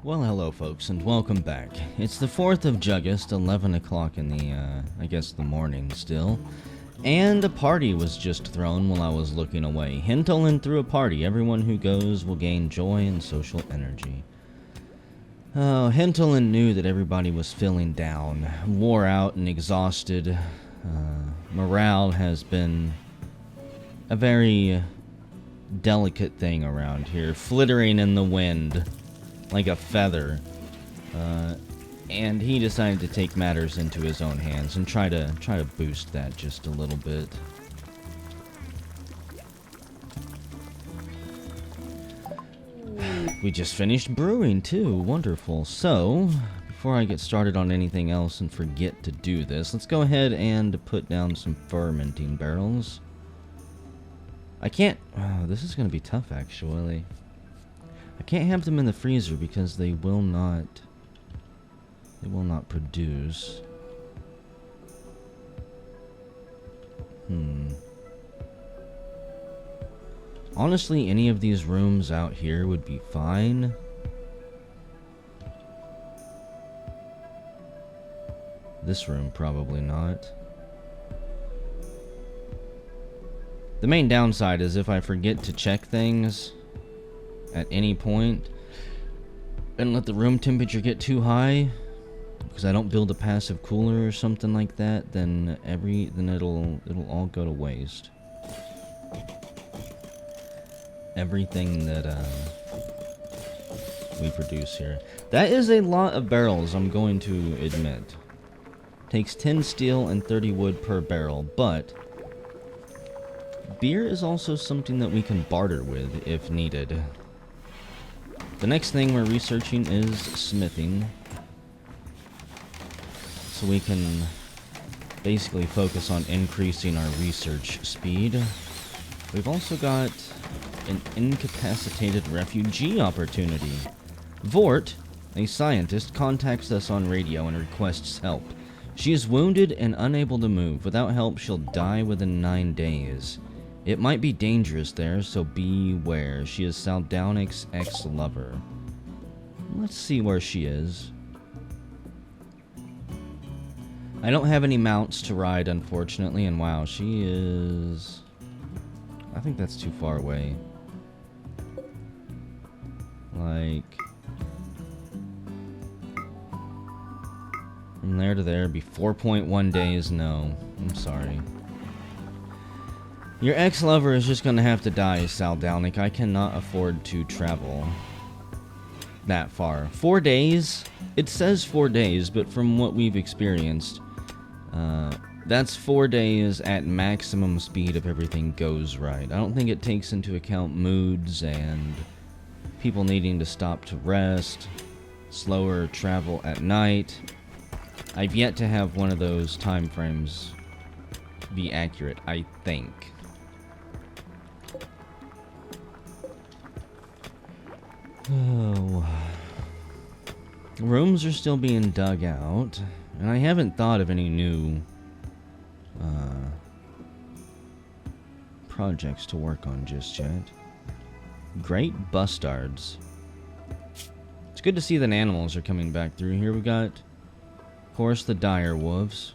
Well, hello folks, and welcome back. It's the 4th of August, 11 o'clock in the, I guess the morning still. And a party was just thrown while I was looking away. Hintelin threw a party. Everyone who goes will gain joy and social energy. Oh, Hintelin knew that everybody was feeling down, wore out and exhausted. Morale has been a very delicate thing around here, flittering in the wind like a feather, and he decided to take matters into his own hands and try to boost that just a little bit. We just finished brewing too, wonderful. So, before I get started on anything else and forget to do this, let's go ahead and put down some fermenting barrels. I can't, this is going to be tough actually. I can't have them in the freezer because they will not produce. Honestly, any of these rooms out here would be fine. This room, probably not. The main downside is if I forget to check things at any point and let the room temperature get too high because I don't build a passive cooler or something like that, then it'll all go to waste. Everything that we produce here. That is a lot of barrels, I'm going to admit. Takes 10 steel and 30 wood per barrel, but beer is also something that we can barter with if needed. The next thing we're researching is smithing, so we can basically focus on increasing our research speed. We've also got an incapacitated refugee opportunity. Vort, a scientist, contacts us on radio and requests help. She is wounded and unable to move. Without help, she'll die within 9 days. It might be dangerous there, so beware. She is Saldownik's ex-lover. Let's see where she is. I don't have any mounts to ride, unfortunately, and wow, she is... I think that's too far away. Like... from there to there be 4.1 days? No, I'm sorry. Your ex-lover is just gonna have to die, Saldownik. I cannot afford to travel that far. 4 days? It says 4 days, but from what we've experienced, that's 4 days at maximum speed if everything goes right. I don't think it takes into account moods and people needing to stop to rest, slower travel at night. I've yet to have one of those time frames be accurate, I think. Oh. Rooms are still being dug out, and I haven't thought of any new projects to work on just yet. Great bustards. It's good to see that animals are coming back through here. We've got, of course, the dire wolves.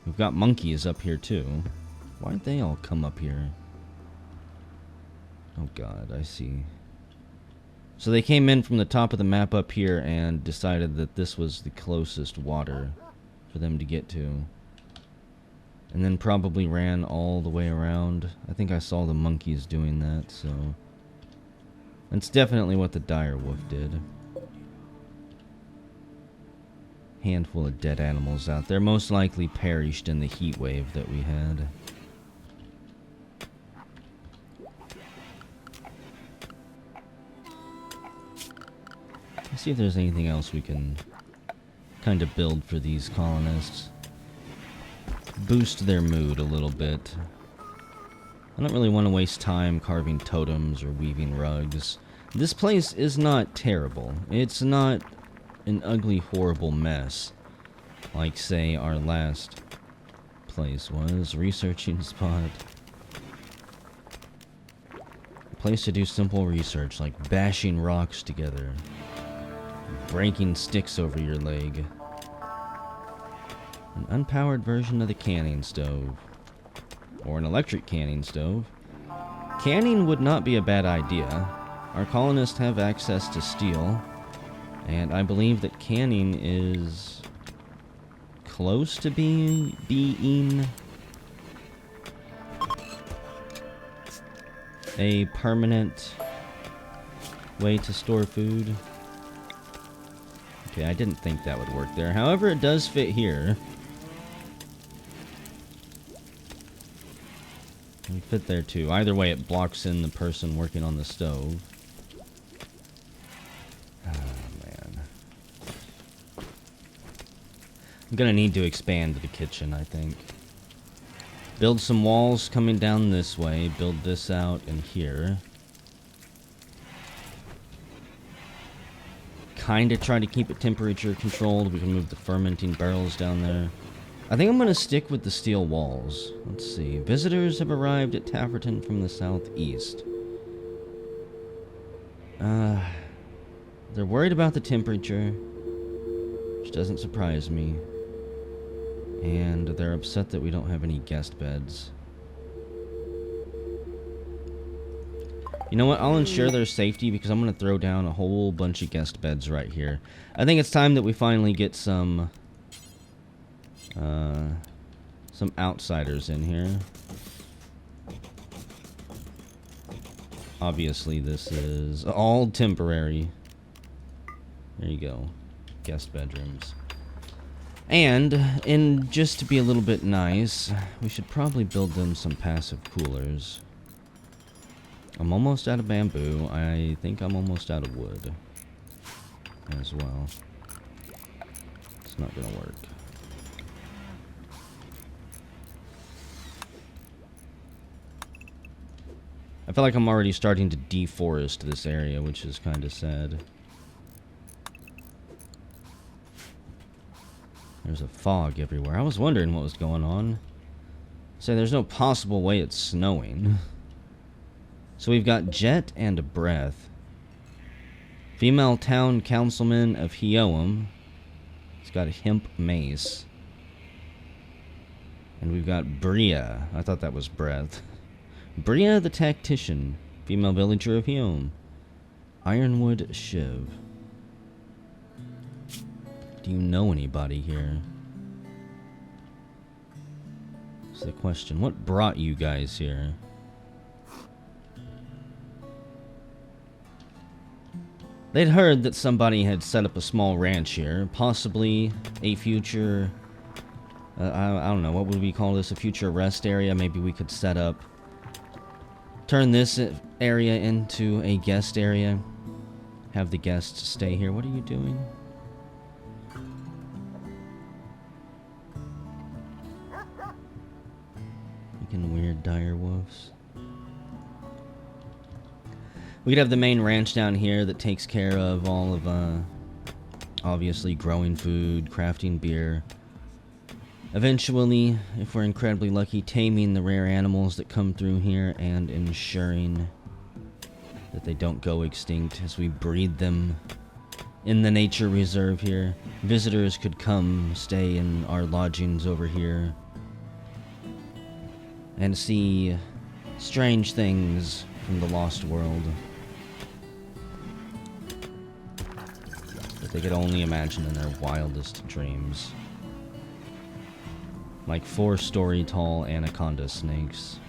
We've got monkeys up here too. Why'd they all come up here? Oh god, I see. So they came in from the top of the map up here and decided that this was the closest water for them to get to. And then probably ran all the way around. I think I saw the monkeys doing that, so... that's definitely what the dire wolf did. Handful of dead animals out there, most likely perished in the heat wave that we had. Let's see if there's anything else we can kind of build for these colonists. Boost their mood a little bit. I don't really want to waste time carving totems or weaving rugs. This place is not terrible. It's not an ugly, horrible mess like, say, our last place was. Researching spot. A place to do simple research, like bashing rocks together. breaking sticks over your leg. An unpowered version of the canning stove. Or an electric canning stove. Canning would not be a bad idea. Our colonists have access to steel. And I believe that canning is close to being a permanent way to store food. Okay, I didn't think that would work there. However, it does fit here. It would fit there too. Either way, it blocks in the person working on the stove. Oh, man. I'm gonna need to expand the kitchen, I think. Build some walls coming down this way. Build this out in here. Kinda try to keep it temperature controlled. We can move the fermenting barrels down there. I think I'm gonna stick with the steel walls. Let's see. Visitors have arrived at Tafferton from the southeast. They're worried about the temperature, which doesn't surprise me. And they're upset that we don't have any guest beds. You know what? I'll ensure their safety because I'm going to throw down a whole bunch of guest beds right here. I think it's time that we finally get some outsiders in here. Obviously, this is all temporary. There you go. Guest bedrooms. And just to be a little bit nice, we should probably build them some passive coolers. I'm almost out of bamboo. I think I'm almost out of wood as well. It's not gonna work. I feel like I'm already starting to deforest this area, which is kind of sad. There's a fog everywhere. I was wondering what was going on. So there's no possible way it's snowing. So we've got Jet and Breath. Female town councilman of Heoam. He's got a hemp mace. And we've got Bria. I thought that was Breath. Bria the tactician. Female villager of Heoam. Ironwood Shiv. Do you know anybody here? That's the question. What brought you guys here? They'd heard that somebody had set up a small ranch here, possibly a future, I don't know, what would we call this, a future rest area? Maybe we could set up, turn this area into a guest area, have the guests stay here. What are you doing? Freaking weird dire wolves. We could have the main ranch down here that takes care of all of, obviously growing food, crafting beer. Eventually, if we're incredibly lucky, taming the rare animals that come through here and ensuring that they don't go extinct as we breed them in the nature reserve here. Visitors could come stay in our lodgings over here and see strange things from the lost world that they could only imagine in their wildest dreams. Like 4-story tall anaconda snakes.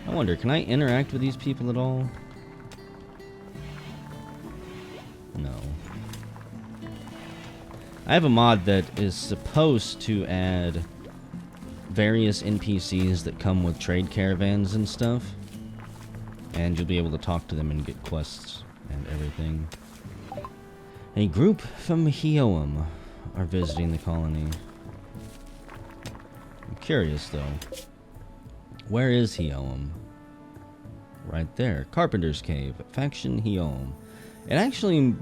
I wonder, can I interact with these people at all? No. I have a mod that is supposed to add various NPCs that come with trade caravans and stuff. And you'll be able to talk to them and get quests and everything. A group from Heoam are visiting the colony. I'm curious, though. Where is Heoam? Right there. Carpenter's Cave. Faction Heoam. It actually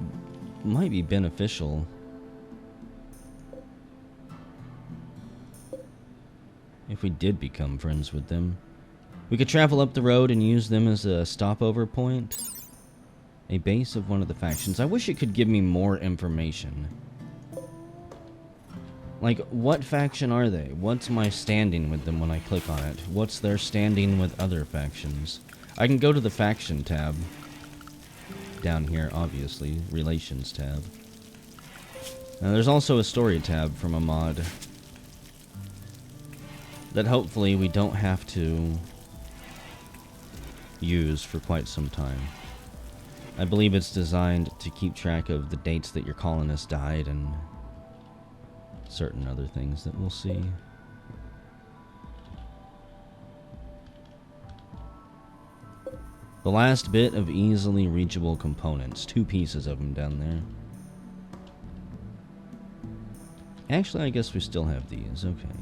might be beneficial. If we did become friends with them. We could travel up the road and use them as a stopover point. A base of one of the factions. I wish it could give me more information. Like, what faction are they? What's my standing with them when I click on it? What's their standing with other factions? I can go to the faction tab. Down here, obviously. Relations tab. Now, there's also a story tab from a mod. That hopefully we don't have to use for quite some time. I believe it's designed to keep track of the dates that your colonists died and certain other things that we'll see. The last bit of easily reachable components. 2 pieces of them down there. Actually, I guess we still have these. Okay.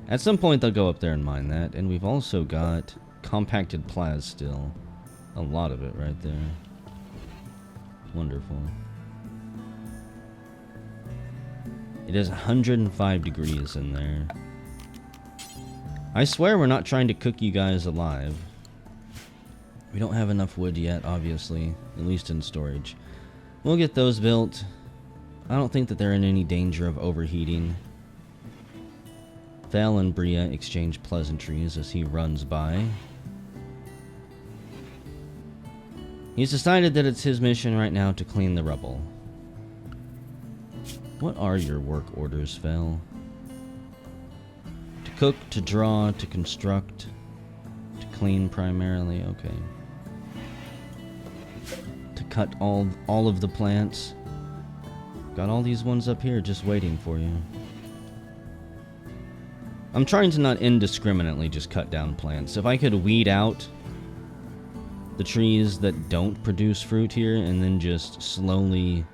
At some point, they'll go up there and mine that. And we've also got compacted plas still. A lot of it right there. Wonderful. It is 105 degrees in there. I swear we're not trying to cook you guys alive. We don't have enough wood yet, obviously. At least in storage. We'll get those built. I don't think that they're in any danger of overheating. Val and Bria exchange pleasantries as he runs by. He's decided that it's his mission right now to clean the rubble. What are your work orders, Val? To cook, to draw, to construct, to clean primarily, okay. To cut all of the plants. Got all these ones up here just waiting for you. I'm trying to not indiscriminately just cut down plants. If I could weed out the trees that don't produce fruit here and then just slowly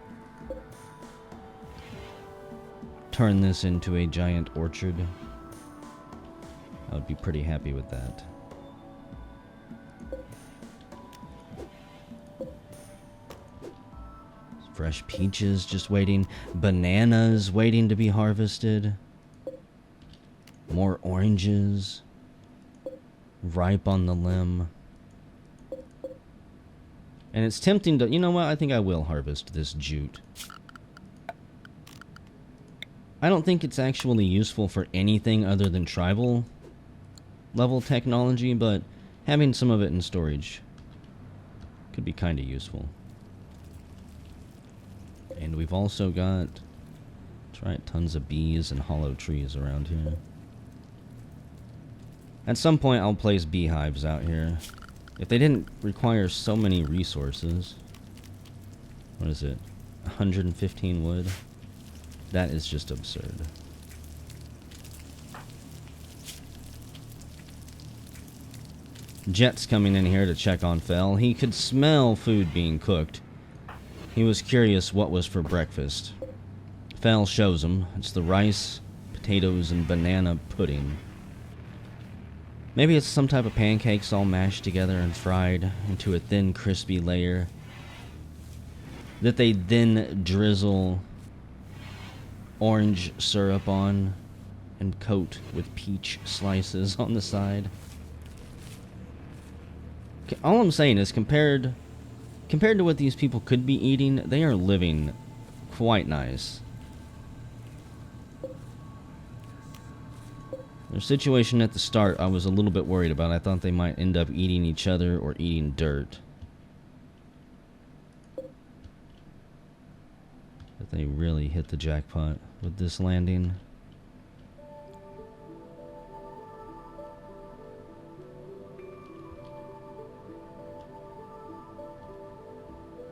turn this into a giant orchard, I would be pretty happy with that. Fresh peaches just waiting. Bananas waiting to be harvested. More oranges. Ripe on the limb. And it's tempting to... You know what? I think I will harvest this jute. I don't think it's actually useful for anything other than tribal level technology, but having some of it in storage could be kind of useful. And we've also got, that's right, tons of bees and hollow trees around here. At some point, I'll place beehives out here. If they didn't require so many resources. What is it? 115 wood? That is just absurd. Jet's coming in here to check on Fel. He could smell food being cooked. He was curious what was for breakfast. Fel shows him. It's the rice, potatoes, and banana pudding. Maybe it's some type of pancakes all mashed together and fried into a thin, crispy layer that they then drizzle orange syrup on and coat with peach slices on the side. All I'm saying is compared to what these people could be eating, they are living quite nice. Their situation at the start, I was a little bit worried about. I thought they might end up eating each other or eating dirt. But they really hit the jackpot with this landing.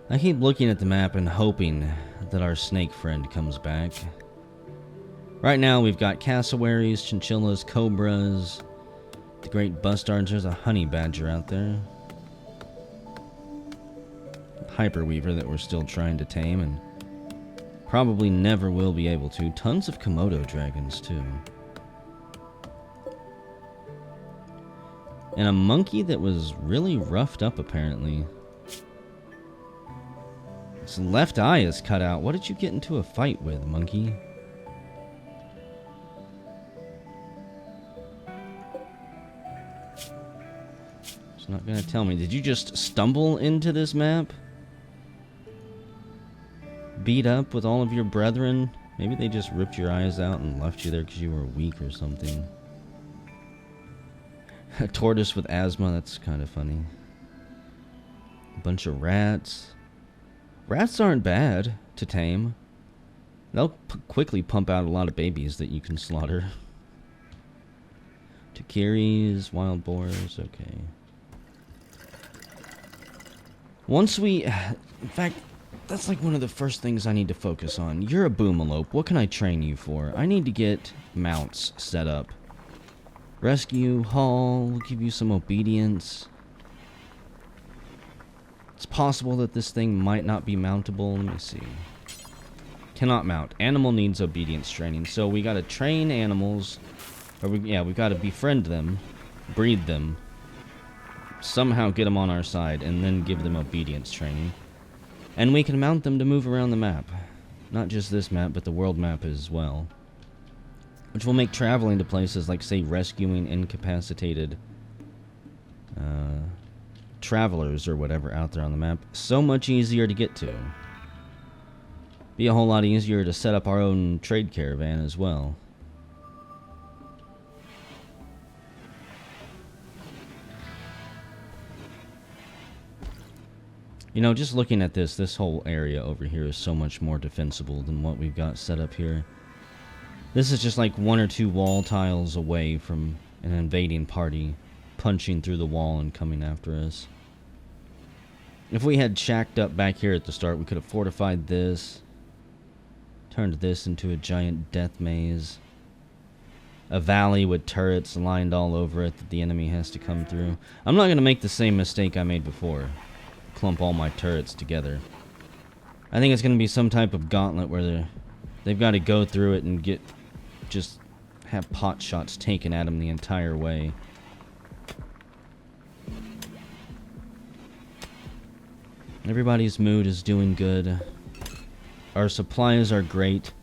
I keep looking at the map and hoping that our snake friend comes back. Right now we've got cassowaries, chinchillas, cobras, the great bustards. There's a honey badger out there. Hyperweaver that we're still trying to tame and probably never will be able to. Tons of Komodo dragons too. And a monkey that was really roughed up apparently. Its left eye is cut out. What did you get into a fight with, monkey? It's not gonna tell me. Did you just stumble into this map? Beat up with all of your brethren? Maybe they just ripped your eyes out and left you there because you were weak or something. A tortoise with asthma, that's kind of funny. A bunch of rats. Rats aren't bad to tame. They'll quickly pump out a lot of babies that you can slaughter. Takiris, wild boars, okay. Once we... In fact, that's like one of the first things I need to focus on. You're a boomalope. What can I train you for? I need to get mounts set up. Rescue, haul, we'll give you some obedience. It's possible that this thing might not be mountable. Let me see. Cannot mount. Animal needs obedience training. So we gotta train animals. Or we've gotta befriend them. Breed them. Somehow get them on our side. And then give them obedience training. And we can mount them to move around the map. Not just this map, but the world map as well. Which will make traveling to places like, say, rescuing incapacitated travelers or whatever out there on the map so much easier to get to. Be a whole lot easier to set up our own trade caravan as well. You know, just looking at this whole area over here is so much more defensible than what we've got set up here. This is just like 1 or 2 wall tiles away from an invading party punching through the wall and coming after us. If we had shacked up back here at the start, we could have fortified this, turned this into a giant death maze. A valley with turrets lined all over it that the enemy has to come through. I'm not going to make the same mistake I made before. Clump all my turrets together. I think it's going to be some type of gauntlet where they've got to go through it and just have pot shots taken at them the entire way. Everybody's mood is doing good. Our supplies are great.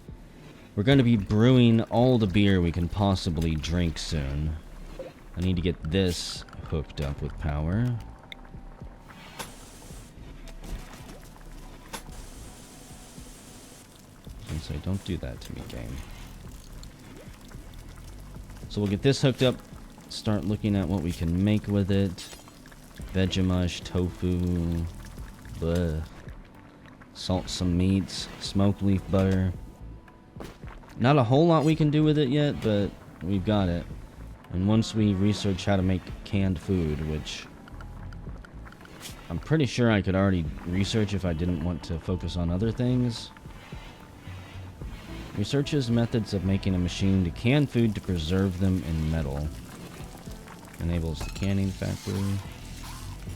We're going to be brewing all the beer we can possibly drink soon. I need to get this hooked up with power. I say, don't do that to me, game. So we'll get this hooked up. Start looking at what we can make with it. Vegemush, tofu. Bleh. Salt some meats. Smoked leaf butter. Not a whole lot we can do with it yet, but we've got it. And once we research how to make canned food, which I'm pretty sure I could already research if I didn't want to focus on other things. Researches methods of making a machine to can food to preserve them in metal. Enables the canning factory.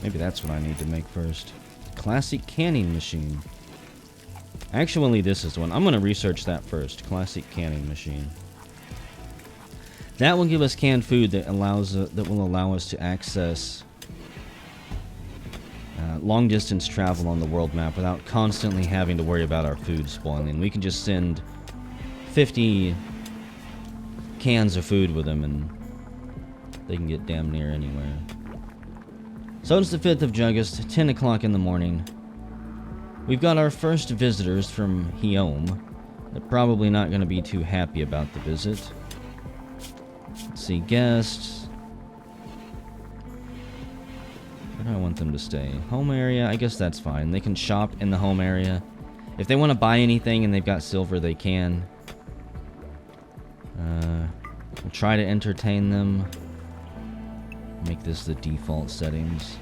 Maybe that's what I need to make first. Classic canning machine. Actually, this is one. I'm going to research that first. Classic canning machine. That will give us canned food that will allow us to access long distance travel on the world map without constantly having to worry about our food spoiling. We can just send 50 cans of food with them and they can get damn near anywhere. So it's the 5th of August, 10 o'clock in the morning. We've got our first visitors from Hiome. They're probably not going to be too happy about the visit. Let's see, guests. Where do I want them to stay? Home area, I guess that's fine. They can shop in the home area. If they want to buy anything and they've got silver, they can. We'll try to entertain them. Make this the default settings.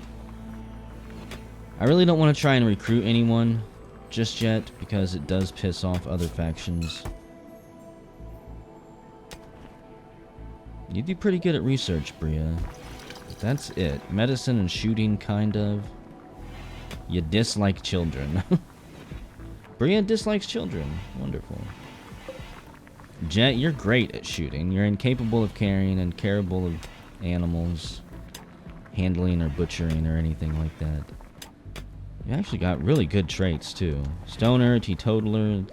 I really don't want to try and recruit anyone just yet because it does piss off other factions. You do pretty good at research, Bria. That's it. Medicine and shooting, kind of. You dislike children. Bria dislikes children. Wonderful. Jet, you're great at shooting. You're incapable of carrying and carable of animals, handling or butchering or anything like that. You actually got really good traits, too. Stoner, teetotaler.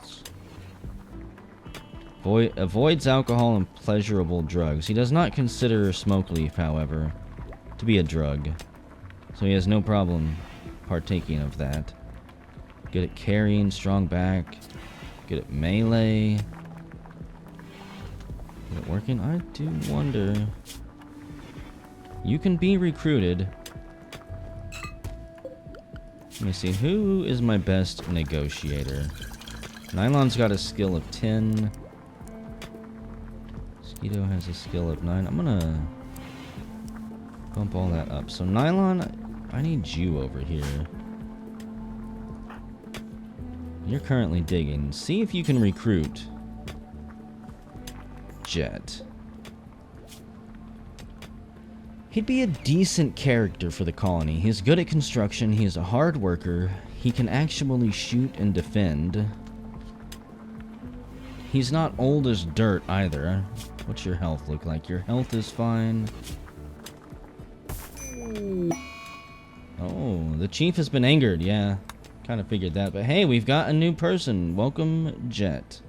Avoids alcohol and pleasurable drugs. He does not consider smoke leaf, however, to be a drug. So he has no problem partaking of that. Good at carrying, strong back. Good at melee. Good at working. I do wonder. You can be recruited. Let me see. Who is my best negotiator? Nylon's got a skill of 10. Mosquito has a skill of 9. I'm gonna bump all that up. So Nylon, I need you over here. You're currently digging. See if you can recruit Jet. He'd be a decent character for the colony. He's good at construction. He's a hard worker. He can actually shoot and defend. He's not old as dirt either. What's your health look like? Your health is fine. Oh, the chief has been angered. Yeah, kind of figured that. But hey, we've got a new person. Welcome, Jet.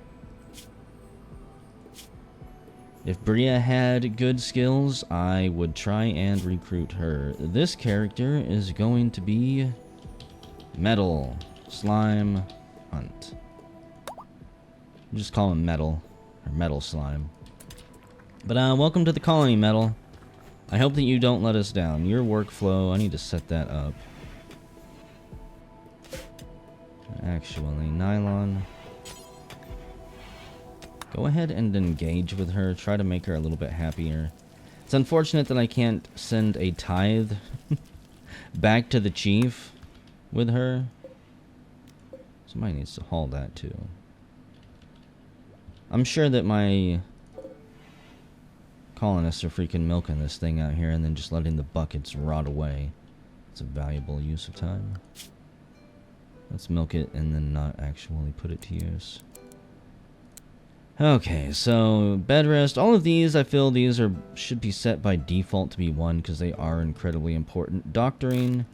If Bria had good skills, I would try and recruit her. This character is going to be Metal Slime Hunt. Just call him Metal, or Metal Slime. But welcome to the colony, Metal. I hope that you don't let us down. Your workflow, I need to set that up. Actually, Nylon. Go ahead and engage with her. Try to make her a little bit happier. It's unfortunate that I can't send a tithe back to the chief with her. Somebody needs to haul that too. I'm sure that my colonists are freaking milking this thing out here and then just letting the buckets rot away. It's a valuable use of time. Let's milk it and then not actually put it to use. Okay, so bed rest. All of these, I feel these should be set by default to be 1 because they are incredibly important. Doctoring.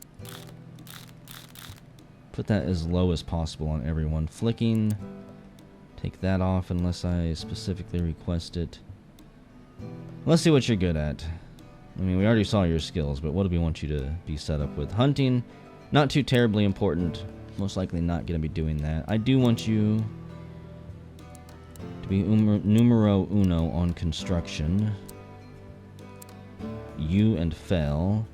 Put that as low as possible on everyone. Flicking. Take that off unless I specifically request it. Let's see what you're good at. I mean, we already saw your skills, but what do we want you to be set up with? Hunting. Not too terribly important. Most likely not going to be doing that. I do want you to be numero uno on construction. You and Fell.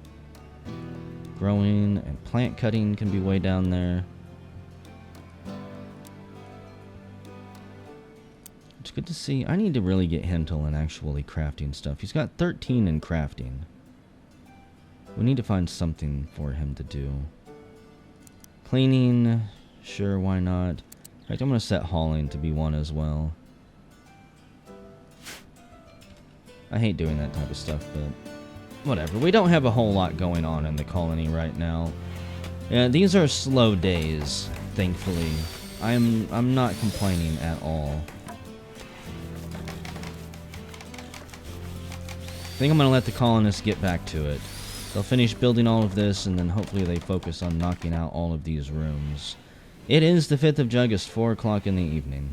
Growing and plant cutting can be way down there. It's good to see. I need to really get Hentel in actually crafting stuff. He's got 13 in crafting. We need to find something for him to do. Cleaning. Sure, why not? In fact, I'm going to set hauling to be 1 as well. I hate doing that type of stuff, but whatever. We don't have a whole lot going on in the colony right now. Yeah, these are slow days, thankfully. I'm not complaining at all. I think I'm going to let the colonists get back to it. They'll finish building all of this, and then hopefully they focus on knocking out all of these rooms. It is the 5th of August, 4 o'clock in the evening.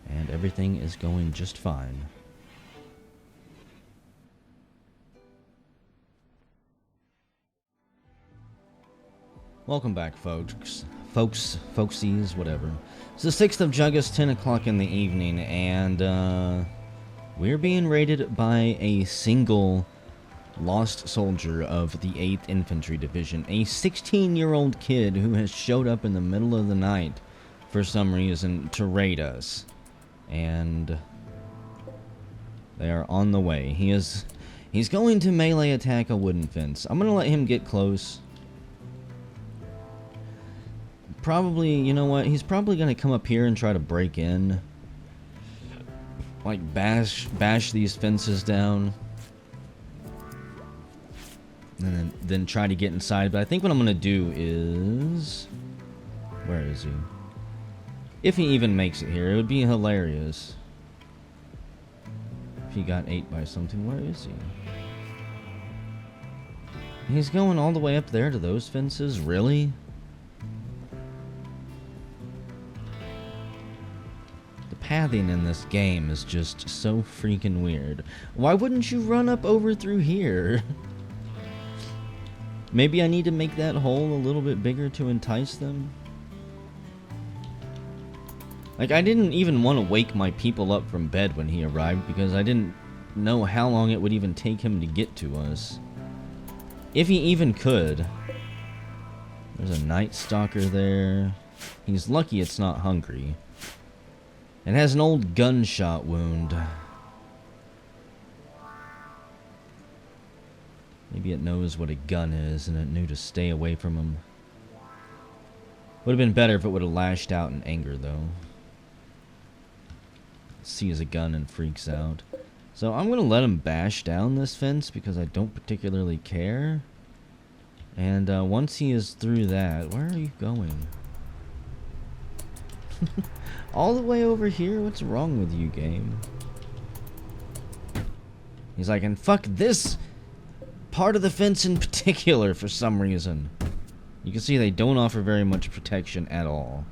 And everything is going just fine. Welcome back, folks. Folksies, whatever. It's the 6th of August, 10 o'clock in the evening, and we're being raided by a single lost soldier of the 8th Infantry Division. A 16-year-old kid who has showed up in the middle of the night for some reason to raid us. And they are on the way. He's going to melee attack a wooden fence. I'm going to let him get close. Probably, you know what? He's probably going to come up here and try to break in. Like, bash these fences down. And then try to get inside. But I think what I'm going to do is... Where is he? If he even makes it here, it would be hilarious. If he got ate by something. Where is he? He's going all the way up there to those fences? Really? The pathing in this game is just so freaking weird. Why wouldn't you run up over through here? Maybe I need to make that hole a little bit bigger to entice them. Like, I didn't even want to wake my people up from bed when he arrived because I didn't know how long it would even take him to get to us. If he even could. There's a night stalker there. He's lucky it's not hungry. It has an old gunshot wound. Maybe it knows what a gun is and it knew to stay away from him. Would have been better if it would have lashed out in anger, though. Sees a gun and freaks out. So I'm going to let him bash down this fence because I don't particularly care. And once he is through that, where are you going? All the way over here? What's wrong with you, game? He's like, and fuck this part of the fence in particular for some reason. You can see they don't offer very much protection at all.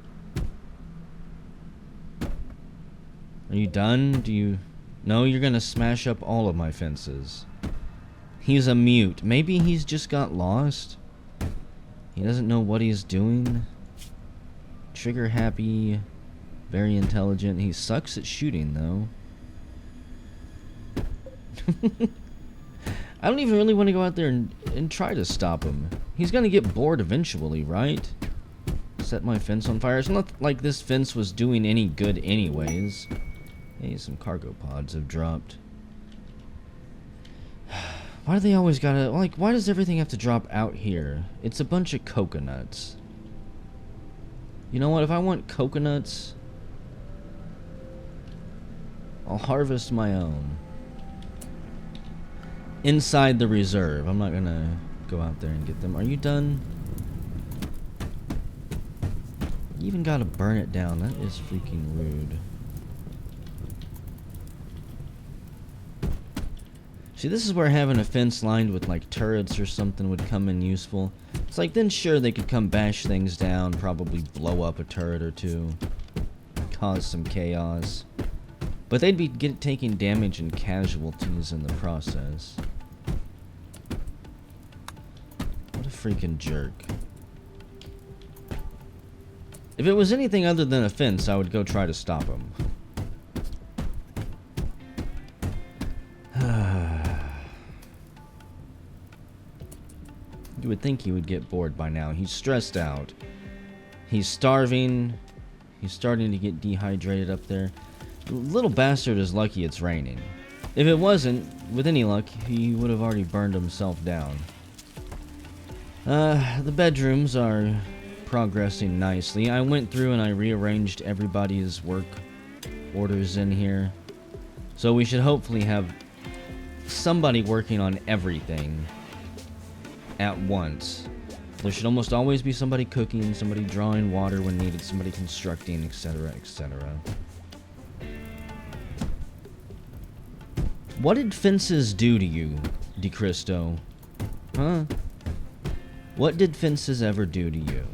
Are you done? Do you... No, you're gonna smash up all of my fences. He's a mute. Maybe he's just got lost. He doesn't know what he's doing. Trigger happy. Very intelligent. He sucks at shooting, though. I don't even really want to go out there and try to stop him. He's gonna get bored eventually, right? Set my fence on fire. It's not like this fence was doing any good anyways. Hey, some cargo pods have dropped. Why do they always gotta... Like, why does everything have to drop out here? It's a bunch of coconuts. You know what? If I want coconuts, I'll harvest my own. Inside the reserve. I'm not gonna go out there and get them. Are you done? You even gotta burn it down. That is freaking rude. See, this is where having a fence lined with like turrets or something would come in useful. It's like, then sure, they could come bash things down, probably blow up a turret or two, cause some chaos. But they'd be taking damage and casualties in the process. What a freaking jerk. If it was anything other than a fence, I would go try to stop him. You would think he would get bored by now. He's stressed out. He's starving. He's starting to get dehydrated up there. Little bastard is lucky it's raining. If it wasn't, with any luck, he would have already burned himself down. The bedrooms are progressing nicely. I went through and I rearranged everybody's work orders in here. So we should hopefully have somebody working on everything at once. There should almost always be somebody cooking, somebody drawing water when needed, somebody constructing, etc., etc. What did fences do to you, DeCristo? Huh? What did fences ever do to you?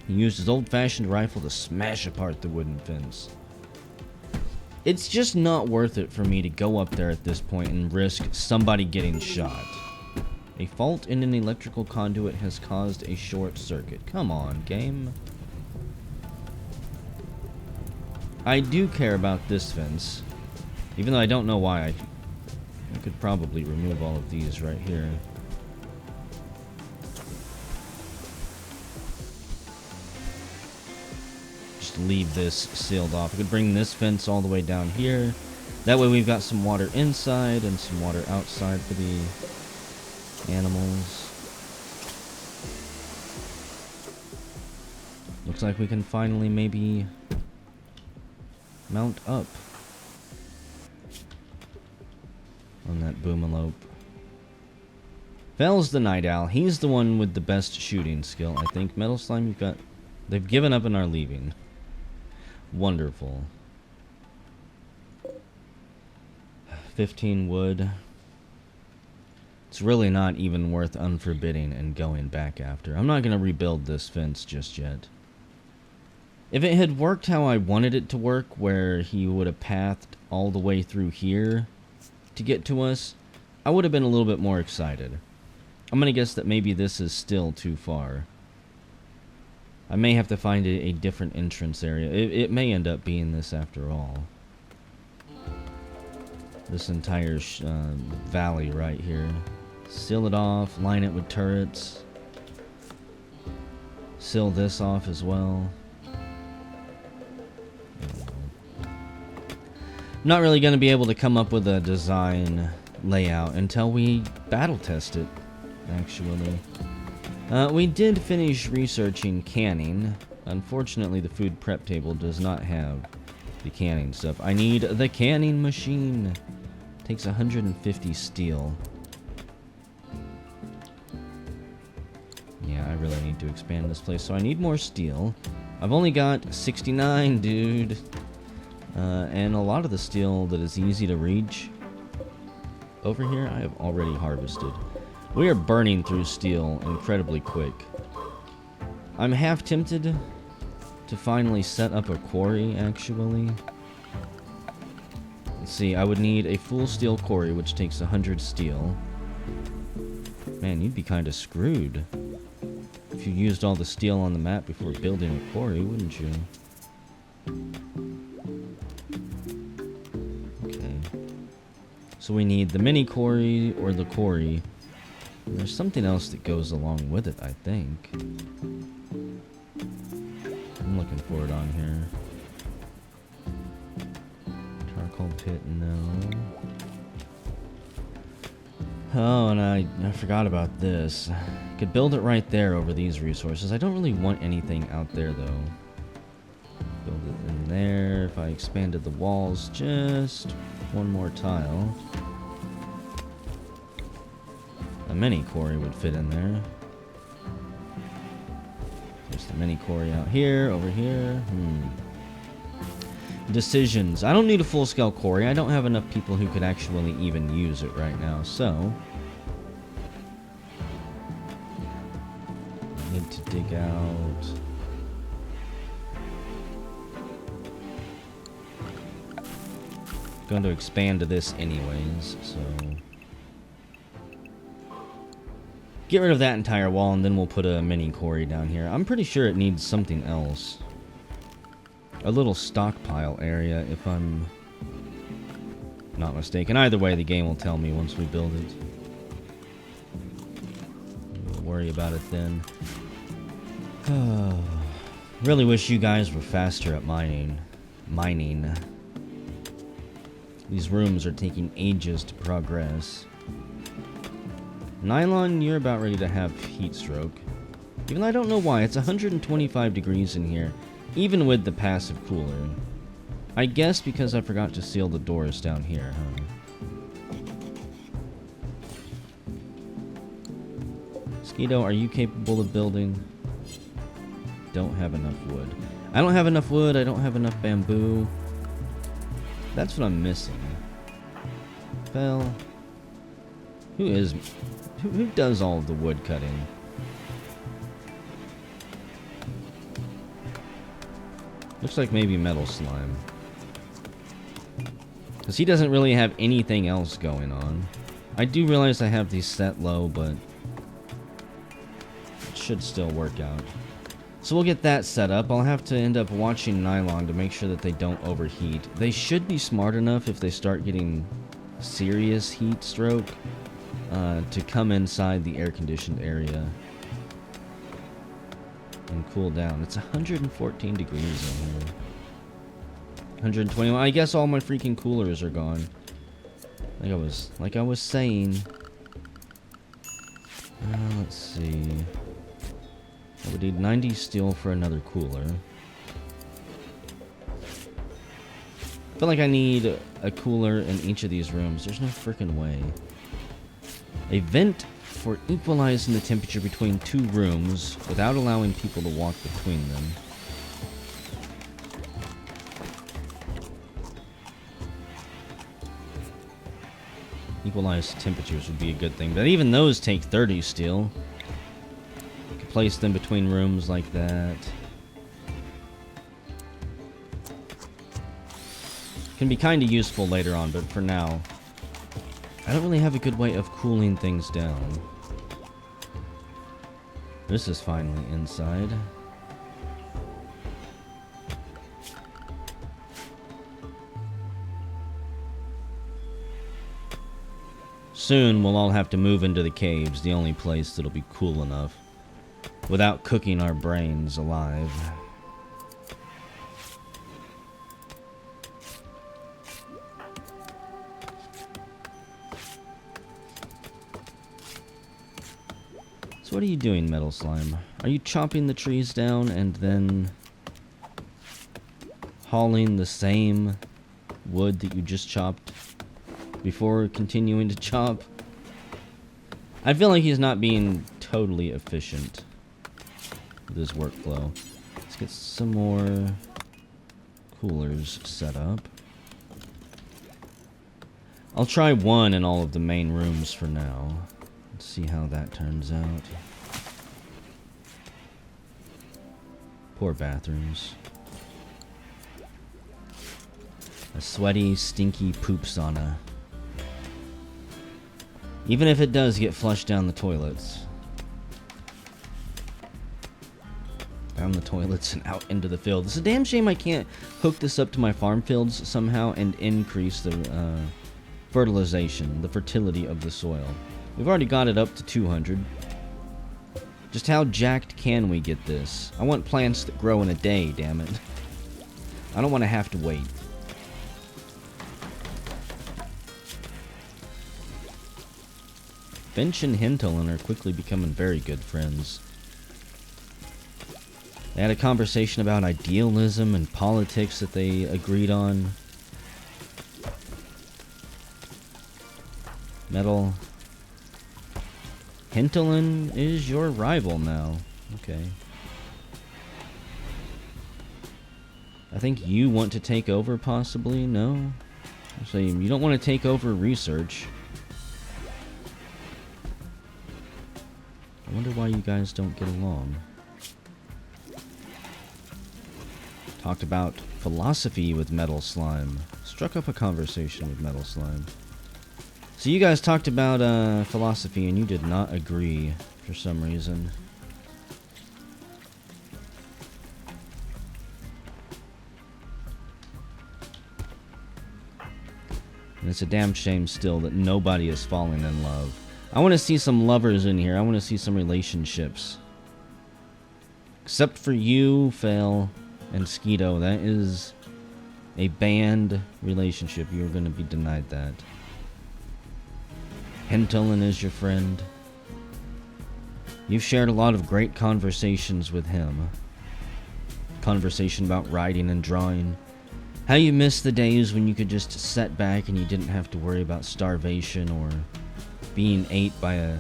He used his old-fashioned rifle to smash apart the wooden fence. It's just not worth it for me to go up there at this point and risk somebody getting shot. A fault in an electrical conduit has caused a short circuit. Come on, game. I do care about this fence, even though I don't know why. I could probably remove all of these right here. Just leave this sealed off. I could bring this fence all the way down here. That way we've got some water inside and some water outside for the animals. Looks like we can finally maybe mount up on that boomalope. Fel's the night owl. He's the one with the best shooting skill, I think. Metal Slime, you've got... They've given up and are leaving. Wonderful. 15 wood. It's really not even worth unforbidding and going back after. I'm not going to rebuild this fence just yet. If it had worked how I wanted it to work, where he would have pathed all the way through here, to get to us, I would have been a little bit more excited. I'm gonna guess that maybe this is still too far. I may have to find a different entrance area. It may end up being this after all. This entire valley right here. Seal it off, line it with turrets. Seal this off as well. Not really going to be able to come up with a design layout until we battle test it, actually. We did finish researching canning. Unfortunately, the food prep table does not have the canning stuff. I need the canning machine. Takes 150 steel. Yeah, I really need to expand this place, so I need more steel. I've only got 69, dude. And a lot of the steel that is easy to reach over here, I have already harvested. We are burning through steel incredibly quick. I'm half tempted to finally set up a quarry, actually. Let's see, I would need a full steel quarry, which takes 100 steel. Man, you'd be kind of screwed if you used all the steel on the map before building a quarry, wouldn't you? Okay. So we need the mini quarry or the quarry. And there's something else that goes along with it, I think. I'm looking for it on here. Charcoal pit, no. Oh, and I forgot about this. Could build it right there over these resources. I don't really want anything out there, though. Build it in there. If I expanded the walls just one more tile. A mini quarry would fit in there. There's the mini quarry out here, over here. Decisions. I don't need a full-scale quarry. I don't have enough people who could actually even use it right now, so I need to dig out. Going to expand to this anyways, so get rid of that entire wall, and then we'll put a mini quarry down here. I'm pretty sure it needs something else. A little stockpile area, if I'm not mistaken. Either way, the game will tell me once we build it. We'll worry about it then. Really wish you guys were faster at mining. These rooms are taking ages to progress. Nylon, you're about ready to have heat stroke. Even though I don't know why. It's 125 degrees in here, even with the passive cooler. I guess because I forgot to seal the doors down here, huh? Skeeto, are you capable of building? Don't have enough wood. I don't have enough wood. I don't have enough bamboo. That's what I'm missing. Well, who does all of the wood cutting? Looks like maybe Metal Slime. Because he doesn't really have anything else going on. I do realize I have these set low, but it should still work out. So we'll get that set up. I'll have to end up watching Nylon to make sure that they don't overheat. They should be smart enough if they start getting serious heat stroke to come inside the air-conditioned area and cool down. It's 114 degrees in here. 121. I guess all my freaking coolers are gone. Like I was saying. Let's see. I would need 90 steel for another cooler. I feel like I need a cooler in each of these rooms. There's no freaking way. A vent for equalizing the temperature between two rooms without allowing people to walk between them. Equalized temperatures would be a good thing, but even those take 30 steel. Place them between rooms like that. Can be kind of useful later on, but for now, I don't really have a good way of cooling things down. This is finally inside. Soon we'll all have to move into the caves, the only place that'll be cool enough, without cooking our brains alive. So what are you doing, Metal Slime? Are you chopping the trees down and then hauling the same wood that you just chopped before continuing to chop? I feel like he's not being totally efficient with his workflow. Let's get some more coolers set up. I'll try one in all of the main rooms for now. Let's see how that turns out. Poor bathrooms. A sweaty, stinky poop sauna. Even if it does get flushed down the toilets. Down the toilets and out into the field. It's a damn shame I can't hook this up to my farm fields somehow and increase the fertilization, the fertility of the soil. We've already got it up to 200. Just how jacked can we get this? I want plants that grow in a day, damn it. I don't want to have to wait. Finch and Hintelin are quickly becoming very good friends. They had a conversation about idealism and politics that they agreed on. Metal. Hintelin is your rival now. Okay. I think you want to take over, possibly? No? So you don't want to take over research. I wonder why you guys don't get along. Talked about philosophy with Metal Slime. Struck up a conversation with Metal Slime. So you guys talked about philosophy and you did not agree for some reason. And it's a damn shame still that nobody is falling in love. I want to see some lovers in here. I want to see some relationships. Except for you, Fail, and Skeeto. That is a banned relationship. You're going to be denied that. Hintelin is your friend. You've shared a lot of great conversations with him. Conversation about writing and drawing. How you miss the days when you could just sit back and you didn't have to worry about starvation or being ate by a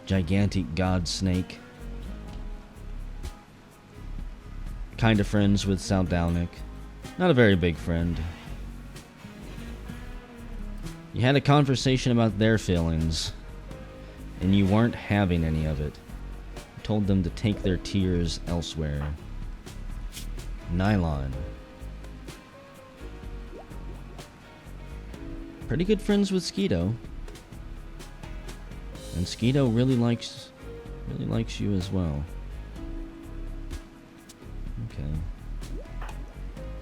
gigantic god snake. Kind of friends with Saldownik. Not a very big friend. You had a conversation about their feelings, and you weren't having any of it. You told them to take their tears elsewhere. Nylon. Pretty good friends with Skeeto. And Skeeto really likes you as well. Okay.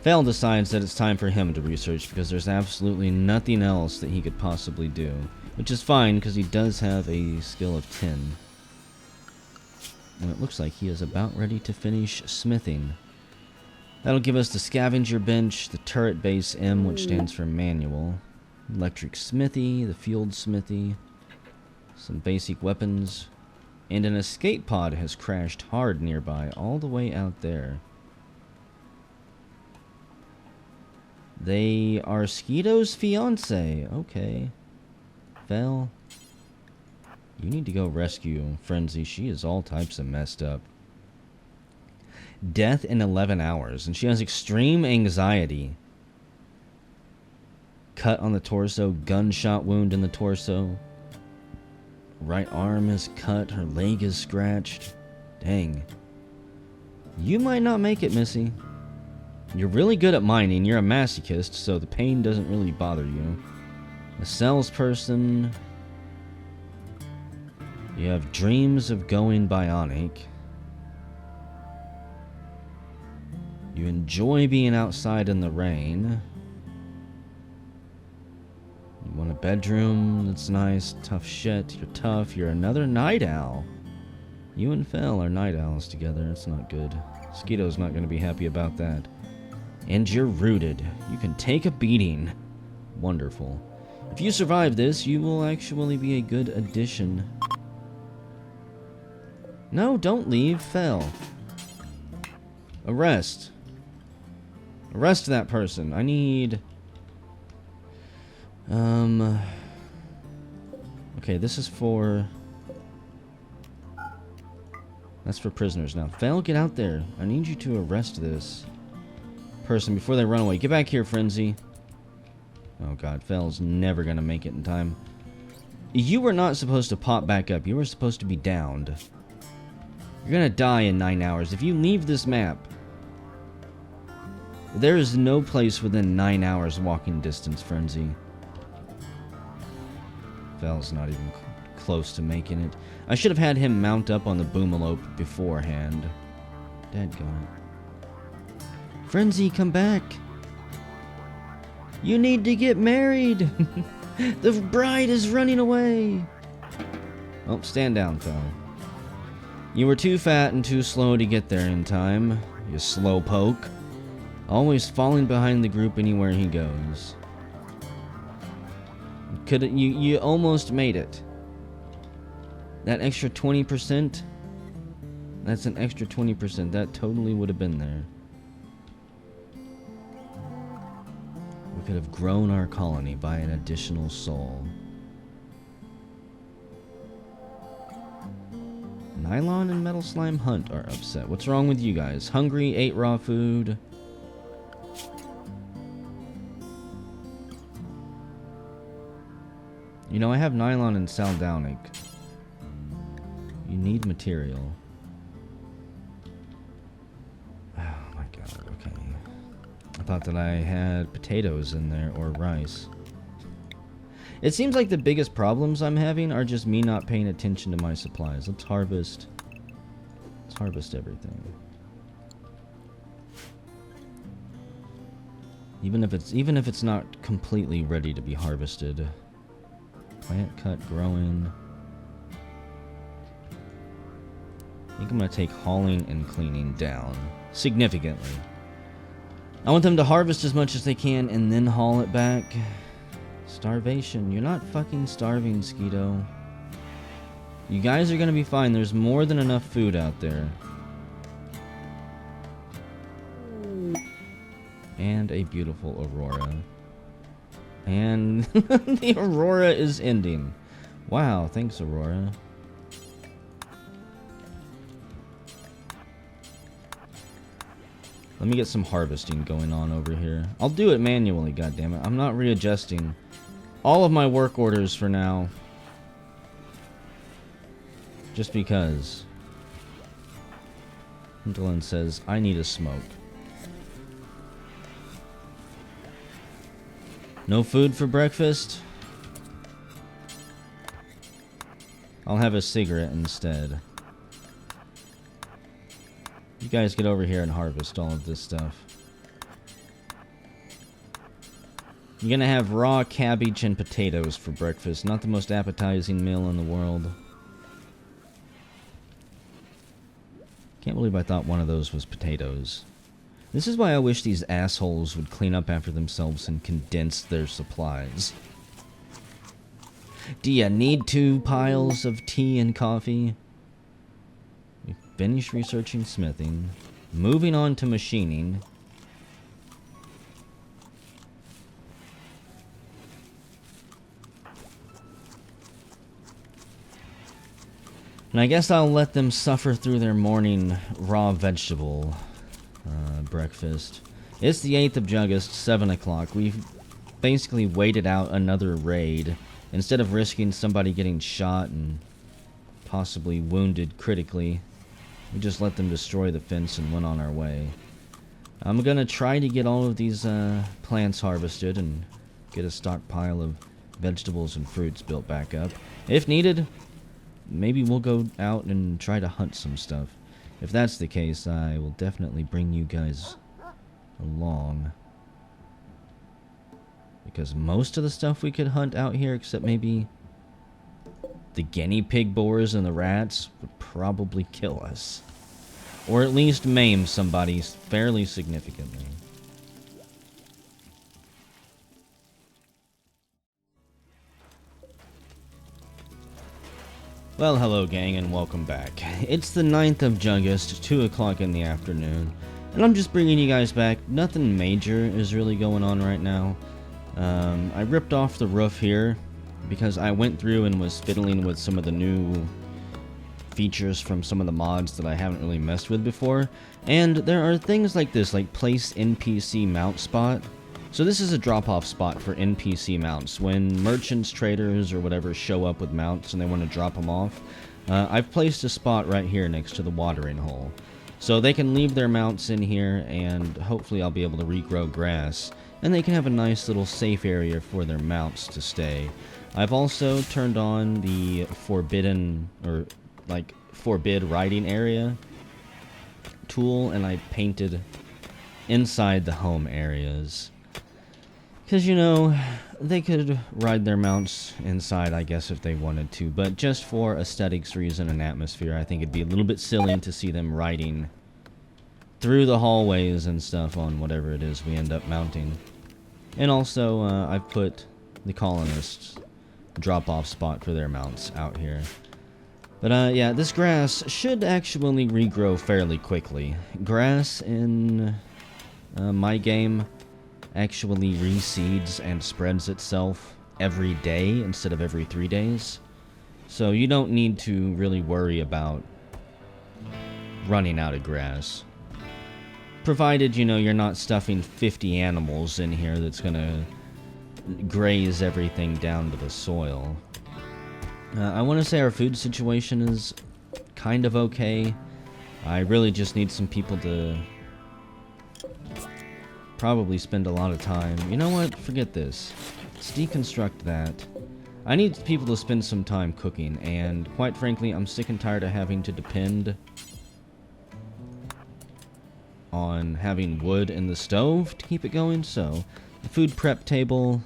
Fail decides that it's time for him to research because there's absolutely nothing else that he could possibly do. Which is fine because he does have a skill of 10. And it looks like he is about ready to finish smithing. That'll give us the scavenger bench, the turret base M, which stands for manual. Electric smithy, the field smithy. Some basic weapons. And an escape pod has crashed hard nearby, all the way out there. They are Skeeto's fiance. Okay. Vel, you need to go rescue Frenzy. She is all types of messed up. Death in 11 hours. And she has extreme anxiety. Cut on the torso. Gunshot wound in the torso. Right arm is cut. Her leg is scratched. Dang. You might not make it, Missy. You're really good at mining. You're a masochist, so the pain doesn't really bother you. A salesperson. You have dreams of going bionic. You enjoy being outside in the rain. You want a bedroom that's nice, tough shit. You're tough. You're another night owl. You and Phil are night owls together. It's not good. Skeeto's not going to be happy about that. And you're rooted. You can take a beating. Wonderful. If you survive this, you will actually be a good addition. No, don't leave. Phil. Arrest. Arrest that person. I need... Okay, this is for... That's for prisoners now. Fel, get out there. I need you to arrest this person before they run away. Get back here, Frenzy. Oh god, Fel's never gonna make it in time. You were not supposed to pop back up. You were supposed to be downed. You're gonna die in 9 hours. If you leave this map, there is no place within 9 hours walking distance, Frenzy. Fel's not even close to making it. I should have had him mount up on the boomalope beforehand. Dadgummit. Frenzy, come back. You need to get married. The bride is running away. Oh, stand down, Fel. You were too fat and too slow to get there in time, you slowpoke. Always falling behind the group anywhere he goes. You almost made it. That extra 20%, that's an extra 20%. That totally would have been there. We could have grown our colony by an additional soul. Nylon and Metal Slime Hunt are upset. What's wrong with you guys? Hungry, ate raw food. You know, I have Nylon and Saldownic. You need material. Oh my god, okay. I thought that I had potatoes in there, or rice. It seems like the biggest problems I'm having are just me not paying attention to my supplies. Let's harvest everything. Even if it's not completely ready to be harvested. Plant cut, growing. I think I'm going to take hauling and cleaning down significantly. I want them to harvest as much as they can and then haul it back. Starvation. You're not fucking starving, Skeeto. You guys are going to be fine. There's more than enough food out there. And a beautiful aurora. And the aurora is ending. Wow, thanks, Aurora. Let me get some harvesting going on over here. I'll do it manually, goddammit. I'm not readjusting all of my work orders for now. Just because. Dylan says, I need a smoke. No food for breakfast? I'll have a cigarette instead. You guys get over here and harvest all of this stuff. You're gonna have raw cabbage and potatoes for breakfast. Not the most appetizing meal in the world. Can't believe I thought one of those was potatoes. This is why I wish these assholes would clean up after themselves and condense their supplies. Do you need 2 piles of tea and coffee? We finished researching smithing. Moving on to machining. And I guess I'll let them suffer through their morning raw vegetable breakfast. It's the 8th of August, 7 o'clock. We've basically waited out another raid. Instead of risking somebody getting shot and possibly wounded critically, we just let them destroy the fence and went on our way. I'm gonna try to get all of these plants harvested and get a stockpile of vegetables and fruits built back up. If needed, maybe we'll go out and try to hunt some stuff. If that's the case, I will definitely bring you guys along. Because most of the stuff we could hunt out here, except maybe the guinea pig boars and the rats, would probably kill us. Or at least maim somebody fairly significantly. Well, hello gang, and welcome back. It's the 9th of August, 2 o'clock in the afternoon, and I'm just bringing you guys back. Nothing major is really going on right now. I ripped off the roof here because I went through and was fiddling with some of the new features from some of the mods that I haven't really messed with before. And there are things like this, like place NPC mount spot. So this is a drop-off spot for NPC mounts. When merchants, traders, or whatever show up with mounts and they want to drop them off, I've placed a spot right here next to the watering hole. So they can leave their mounts in here, and hopefully I'll be able to regrow grass. And they can have a nice little safe area for their mounts to stay. I've also turned on the forbidden, or like forbid riding area tool, and I painted inside the home areas. Because, you know, they could ride their mounts inside, I guess, if they wanted to. But just for aesthetics reason and atmosphere, I think it'd be a little bit silly to see them riding through the hallways and stuff on whatever it is we end up mounting. And also, I've put the colonists drop-off spot for their mounts out here. But, yeah, this grass should actually regrow fairly quickly. Grass in my game actually reseeds and spreads itself every day instead of every 3 days. So you don't need to really worry about running out of grass. Provided, you know, you're not stuffing 50 animals in here that's gonna graze everything down to the soil. I want to say our food situation is kind of okay. I really just need some people to probably spend a lot of time. You know what? Forget this. Let's deconstruct that. I need people to spend some time cooking, and quite frankly, I'm sick and tired of having to depend on having wood in the stove to keep it going. So the food prep table,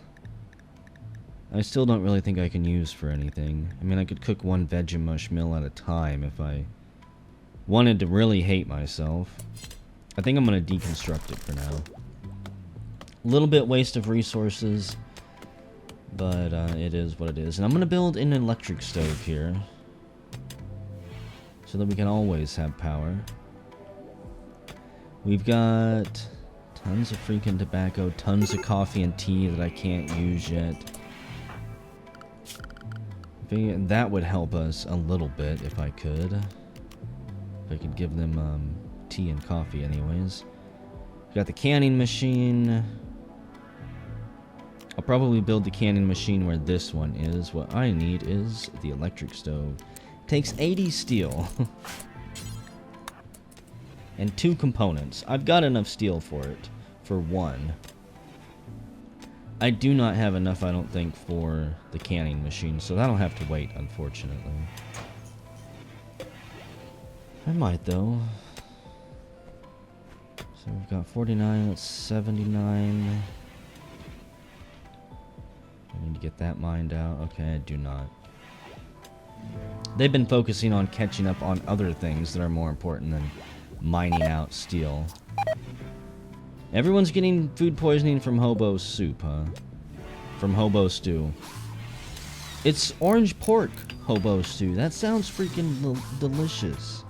I still don't really think I can use for anything. I mean, I could cook one Vegemush meal at a time if I wanted to really hate myself. I think I'm going to deconstruct it for now. A little bit waste of resources, but it is what it is. And I'm going to build an electric stove here so that we can always have power. We've got tons of freaking tobacco, tons of coffee and tea that I can't use yet. That would help us a little bit if I could. If I could give them tea and coffee anyways. We've got the canning machine. I'll probably build the canning machine where this one is. What I need is the electric stove. Takes 80 steel. And 2 components. I've got enough steel for it. For 1. I do not have enough, I don't think, for the canning machine. So that'll have to wait, unfortunately. I might, though. So we've got 49, that's 79. I need to get that mined out. Okay, I do not. They've been focusing on catching up on other things that are more important than mining out steel. Everyone's getting food poisoning from hobo soup, huh? From hobo stew. It's orange pork hobo stew. That sounds freaking delicious.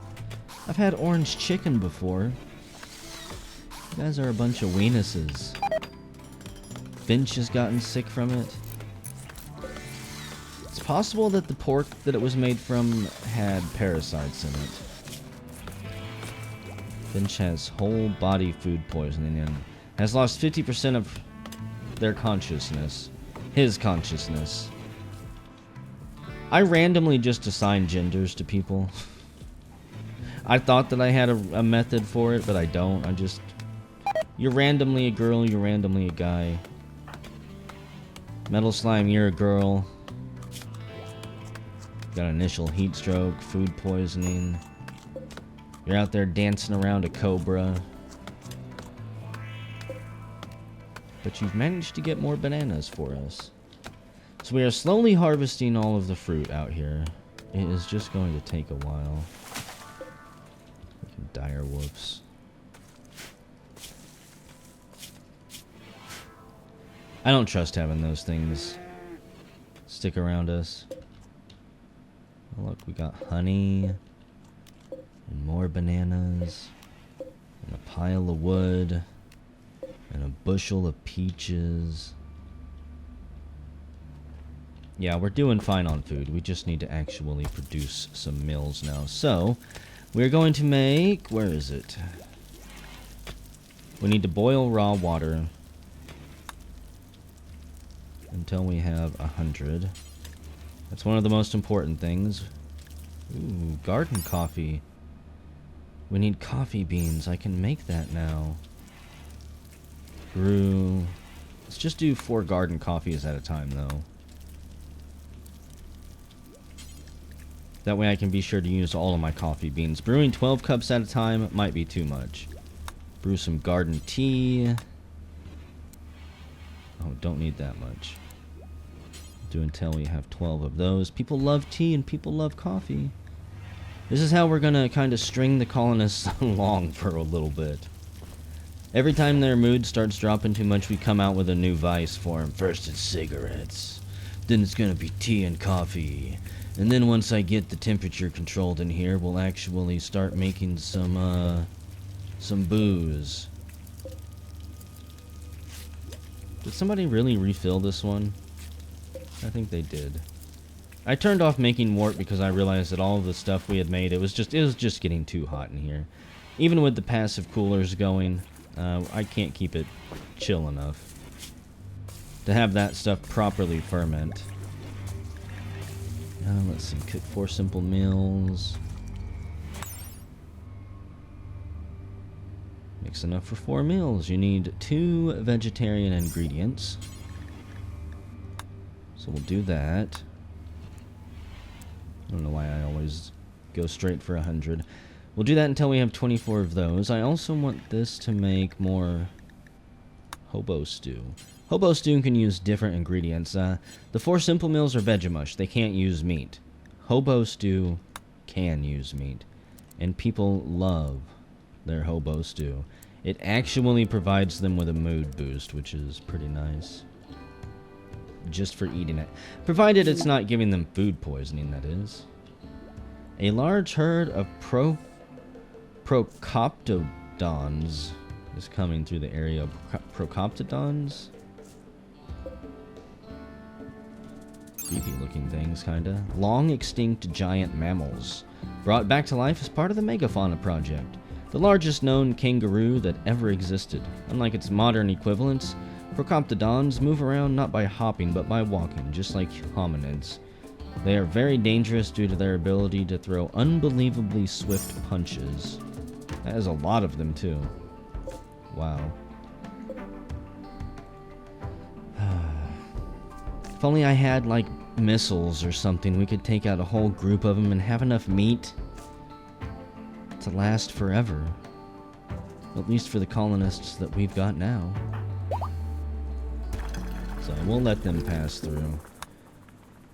I've had orange chicken before. You guys are a bunch of weenuses. Finch has gotten sick from it. It's possible that the pork that it was made from had parasites in it. Finch has whole body food poisoning and has lost 50% of their consciousness. His consciousness. I randomly just assign genders to people. I thought that I had a method for it, but I don't. I just... You're randomly a girl, you're randomly a guy. Metal slime, you're a girl. Got initial heat stroke, food poisoning. You're out there dancing around a cobra. But you've managed to get more bananas for us. So we are slowly harvesting all of the fruit out here. It is just going to take a while. Dire wolves. I don't trust having those things stick around us. Oh, look, we got honey and more bananas and a pile of wood and a bushel of peaches. Yeah, we're doing fine on food. We just need to actually produce some meals now. So, we're going to make... Where is it? We need to boil raw water until we have 100. That's one of the most important things. Ooh, garden coffee. We need coffee beans. I can make that now. Brew. Let's just do 4 garden coffees at a time, though. That way I can be sure to use all of my coffee beans. Brewing 12 cups at a time might be too much. Brew some garden tea. Oh, don't need that much. Do until we have 12 of those. People love tea and people love coffee. This is how we're gonna kind of string the colonists along for a little bit. Every time their mood starts dropping too much, we come out with a new vice for them. First it's cigarettes. Then it's gonna be tea and coffee. And then once I get the temperature controlled in here, we'll actually start making some booze. Did somebody really refill this one? I think they did. I turned off making wort because I realized that all of the stuff we had made, it was just getting too hot in here. Even with the passive coolers going, I can't keep it chill enough to have that stuff properly ferment. Let's see, cook 4 simple meals. Mix enough for 4 meals. You need 2 vegetarian ingredients. So we'll do that. I don't know why I always go straight for 100. We'll do that until we have 24 of those. I also want this to make more hobo stew. Hobo stew can use different ingredients. The 4 simple meals are Vegemush. They can't use meat. Hobo stew can use meat. And people love their hobo stew. It actually provides them with a mood boost, which is pretty nice. Just for eating it. Provided it's not giving them food poisoning, that is. A large herd of Procoptodons is coming through the area. Procoptodons? Creepy looking things, kinda. Long extinct giant mammals. Brought back to life as part of the Megafauna Project. The largest known kangaroo that ever existed. Unlike its modern equivalents, Procoptodons move around not by hopping but by walking, just like hominids. They are very dangerous due to their ability to throw unbelievably swift punches. That is a lot of them, too. Wow. If only I had, like, missiles or something, we could take out a whole group of them and have enough meat to last forever. At least for the colonists that we've got now. So we'll let them pass through.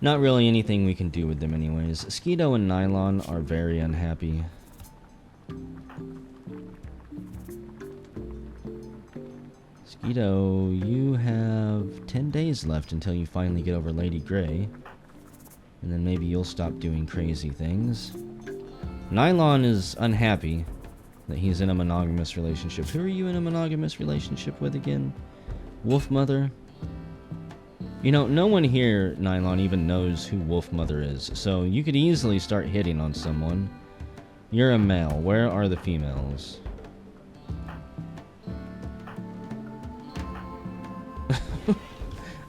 Not really anything we can do with them anyways. Skeeto and Nylon are very unhappy. Skeeto, you have 10 days left until you finally get over Lady Grey. And then maybe you'll stop doing crazy things. Nylon is unhappy that he's in a monogamous relationship. Who are you in a monogamous relationship with again? Wolfmother? You know, no one here, Nylon, even knows who Wolfmother is, so you could easily start hitting on someone. You're a male. Where are the females?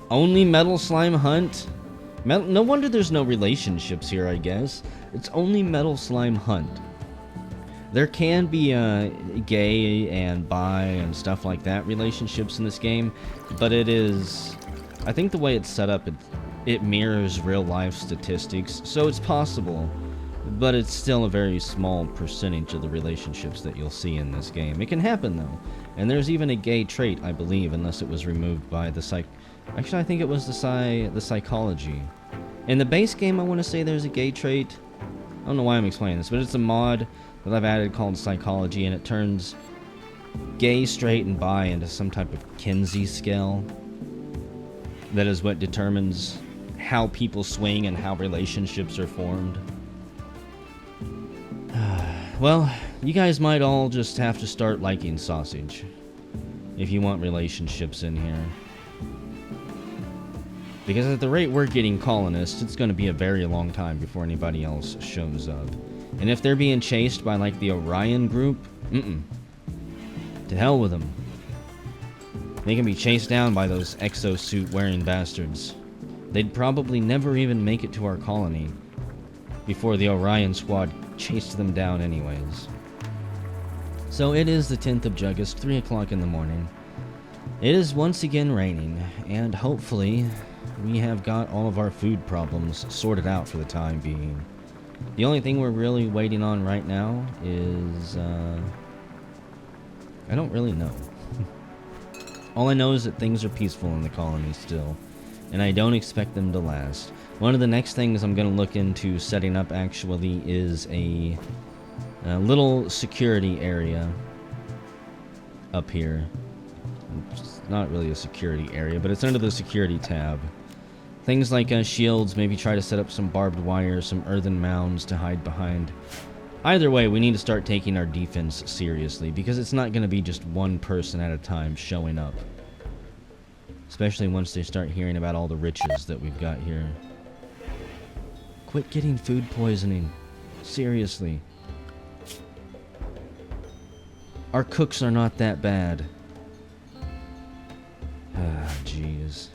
Only Metal Slime Hunt? No wonder there's no relationships here, I guess. It's only Metal Slime Hunt. There can be gay and bi and stuff like that relationships in this game, but it is I think the way it's set up, it mirrors real life statistics, so it's possible, but it's still a very small percentage of the relationships that you'll see in this game. It can happen though, and there's even a gay trait, I believe, unless it was removed by the Actually, I think it was the psychology. In the base game, I want to say there's a gay trait. I don't know why I'm explaining this, but it's a mod that I've added called psychology, and it turns gay, straight, and bi into some type of Kinsey scale. That is what determines how people swing and how relationships are formed. Well, you guys might all just have to start liking sausage if you want relationships in here. Because at the rate we're getting colonists, it's going to be a very long time before anybody else shows up. And if they're being chased by, like, the Orion group, to hell with them. They can be chased down by those exosuit-wearing bastards. They'd probably never even make it to our colony before the Orion squad chased them down anyways. So it is the 10th of August, 3 o'clock in the morning. It is once again raining, and hopefully we have got all of our food problems sorted out for the time being. The only thing we're really waiting on right now is, I don't really know. All I know is that things are peaceful in the colony still, and I don't expect them to last. One of the next things I'm going to look into setting up actually is a little security area up here. It's not really a security area, but it's under the security tab. Things like shields, maybe try to set up some barbed wire, some earthen mounds to hide behind. Either way, we need to start taking our defense seriously, because it's not going to be just one person at a time showing up. Especially once they start hearing about all the riches that we've got here. Quit getting food poisoning. Seriously. Our cooks are not that bad. Ah, jeez.